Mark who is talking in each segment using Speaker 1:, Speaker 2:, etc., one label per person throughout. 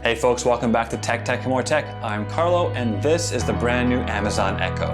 Speaker 1: Hey folks, welcome back to Tech and More Tech. I'm Carlo, and this is the brand new Amazon Echo.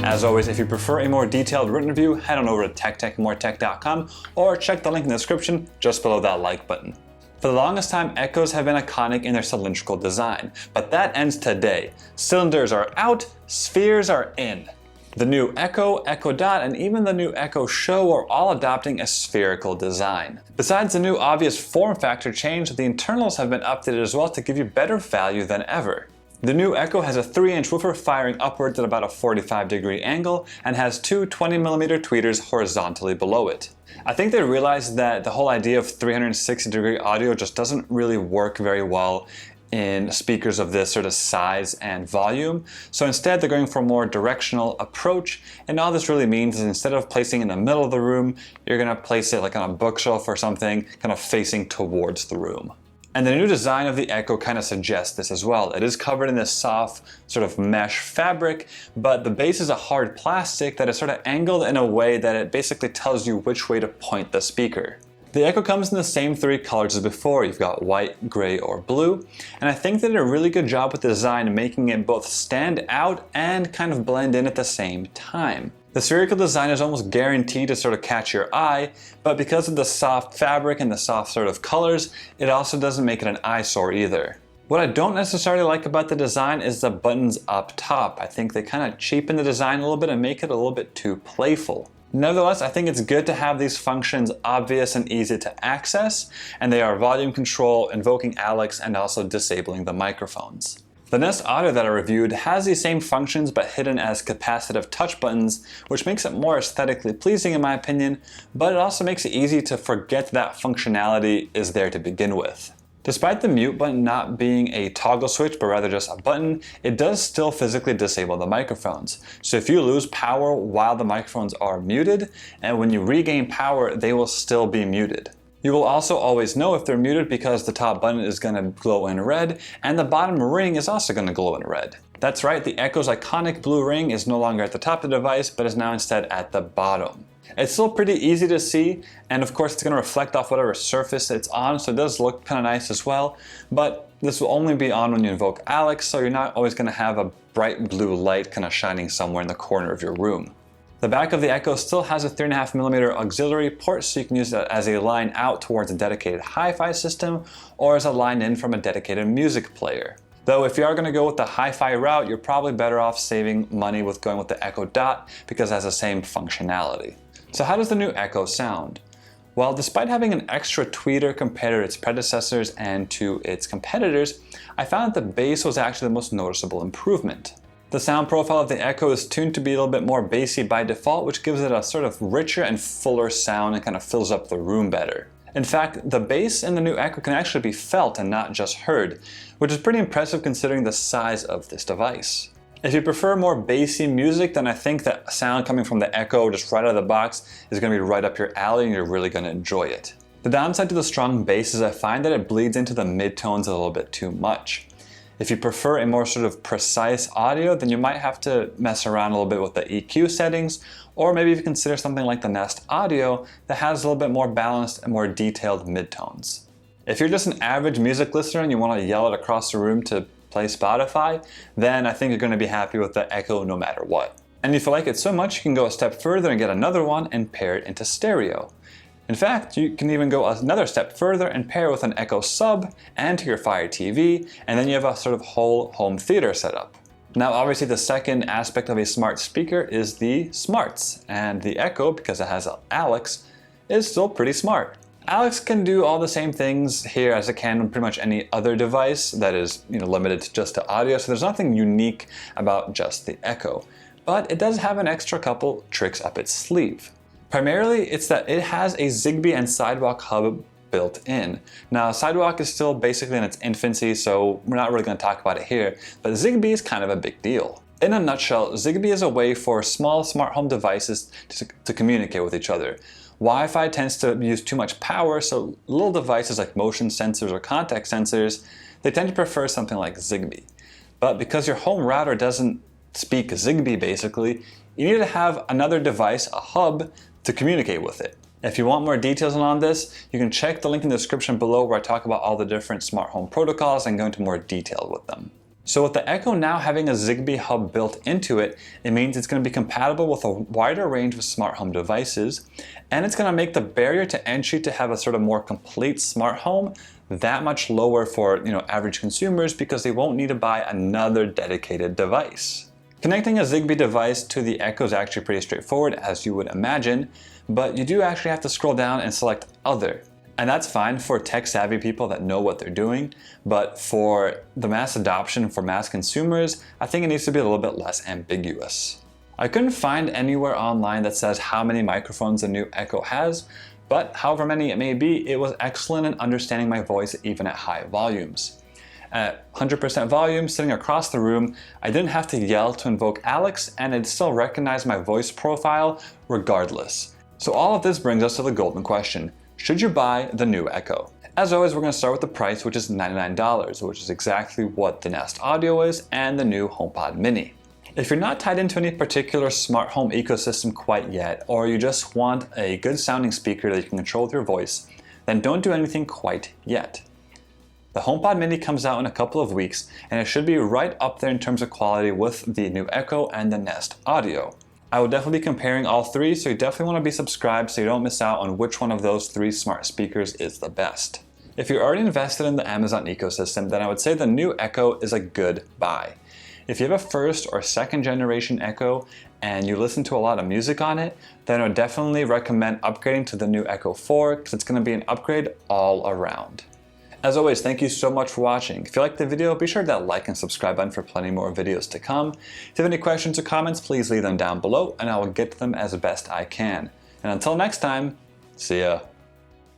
Speaker 1: As always, if you prefer a more detailed written review, head on over to techandmoretech.com or check the link in the description just below that like button. For the longest time, Echoes have been iconic in their cylindrical design, but that ends today. Cylinders are out, spheres are in. The new Echo, Echo Dot, and even the new Echo Show are all adopting a spherical design. Besides the new obvious form factor change, the internals have been updated as well to give you better value than ever. The new Echo has a 3-inch woofer firing upwards at about a 45-degree angle and has two 20mm tweeters horizontally below it. I think they realized that the whole idea of 360-degree audio just doesn't really work very well in speakers of this sort of size and volume. So instead they're going for a more directional approach, and all this really means is instead of placing in the middle of the room, you're going to place it like on a bookshelf or something, kind of facing towards the room. And the new design of the Echo kind of suggests this as well. It is covered in this soft sort of mesh fabric, but the base is a hard plastic that is sort of angled in a way that it basically tells you which way to point the speaker. The Echo comes in the same three colors as before. You've got white, gray, or blue, and I think they did a really good job with the design, making it both stand out and kind of blend in at the same time. The spherical design is almost guaranteed to sort of catch your eye, but because of the soft fabric and the soft sort of colors, it also doesn't make it an eyesore either. What I don't necessarily like about the design is the buttons up top. I think they kind of cheapen the design a little bit and make it a little bit too playful. Nevertheless, I think it's good to have these functions obvious and easy to access, and they are volume control, invoking Alex, and also disabling the microphones. The Nest Audio that I reviewed has these same functions but hidden as capacitive touch buttons, which makes it more aesthetically pleasing in my opinion, but it also makes it easy to forget that functionality is there to begin with. Despite the mute button not being a toggle switch but rather just a button, it does still physically disable the microphones. So if you lose power while the microphones are muted, and when you regain power, they will still be muted. You will also always know if they're muted because the top button is going to glow in red, and the bottom ring is also going to glow in red. That's right, the Echo's iconic blue ring is no longer at the top of the device, but is now instead at the bottom. It's still pretty easy to see, and of course it's going to reflect off whatever surface it's on, so it does look kind of nice as well, but this will only be on when you invoke Alex, so you're not always going to have a bright blue light kind of shining somewhere in the corner of your room. The back of the Echo still has a 3.5mm auxiliary port, so you can use that as a line out towards a dedicated hi-fi system, or as a line in from a dedicated music player. Though if you are going to go with the hi-fi route, you're probably better off saving money with going with the Echo Dot because it has the same functionality. So how does the new Echo sound? Well, despite having an extra tweeter compared to its predecessors and to its competitors, I found that the bass was actually the most noticeable improvement. The sound profile of the Echo is tuned to be a little bit more bassy by default, which gives it a sort of richer and fuller sound and kind of fills up the room better. In fact, the bass in the new Echo can actually be felt and not just heard, which is pretty impressive considering the size of this device. If you prefer more bassy music, then I think that sound coming from the Echo just right out of the box is going to be right up your alley and you're really going to enjoy it. The downside to the strong bass is I find that it bleeds into the midtones a little bit too much. If you prefer a more sort of precise audio, then you might have to mess around a little bit with the EQ settings, or maybe if you consider something like the Nest Audio that has a little bit more balanced and more detailed midtones. If you're just an average music listener and you want to yell it across the room to play Spotify, then I think you're going to be happy with the Echo no matter what. And if you like it so much, you can go a step further and get another one and pair it into stereo. In fact, you can even go another step further and pair with an Echo Sub and to your Fire TV, and then you have a sort of whole home theater setup. Now obviously the second aspect of a smart speaker is the smarts, and the Echo, because it has Alex, is still pretty smart. Alex can do all the same things here as it can on pretty much any other device that is limited to just to audio, so there's nothing unique about just the Echo. But it does have an extra couple tricks up its sleeve. Primarily, it's that it has a Zigbee and Sidewalk hub built in. Now, Sidewalk is still basically in its infancy, so we're not really going to talk about it here, but Zigbee is kind of a big deal. In a nutshell, Zigbee is a way for small smart home devices to communicate with each other. Wi-Fi tends to use too much power, so little devices like motion sensors or contact sensors, they tend to prefer something like Zigbee. But because your home router doesn't speak Zigbee basically, you need to have another device, a hub, to communicate with it. If you want more details on this, you can check the link in the description below where I talk about all the different smart home protocols and go into more detail with them. So with the Echo now having a Zigbee hub built into it, it means it's going to be compatible with a wider range of smart home devices, and it's going to make the barrier to entry to have a sort of more complete smart home that much lower for average consumers, because they won't need to buy another dedicated device. Connecting a Zigbee device to the Echo is actually pretty straightforward, as you would imagine, but you do actually have to scroll down and select Other. And that's fine for tech-savvy people that know what they're doing, but for the mass adoption for mass consumers, I think it needs to be a little bit less ambiguous. I couldn't find anywhere online that says how many microphones the new Echo has, but however many it may be, it was excellent in understanding my voice even at high volumes. At 100% volume, sitting across the room, I didn't have to yell to invoke Alex, and it still recognized my voice profile regardless. So all of this brings us to the golden question. Should you buy the new Echo? As always, we're going to start with the price, which is $99, which is exactly what the Nest Audio is and the new HomePod Mini. If you're not tied into any particular smart home ecosystem quite yet, or you just want a good sounding speaker that you can control with your voice, then don't do anything quite yet. The HomePod Mini comes out in a couple of weeks, and it should be right up there in terms of quality with the new Echo and the Nest Audio. I will definitely be comparing all three, so you definitely want to be subscribed so you don't miss out on which one of those three smart speakers is the best. If you're already invested in the Amazon ecosystem, then I would say the new Echo is a good buy. If you have a first or second generation Echo and you listen to a lot of music on it, then I would definitely recommend upgrading to the new Echo 4, because it's going to be an upgrade all around. As always, thank you so much for watching. If you liked the video, be sure to hit that like and subscribe button for plenty more videos to come. If you have any questions or comments, please leave them down below and I will get to them as best I can. And until next time, see ya.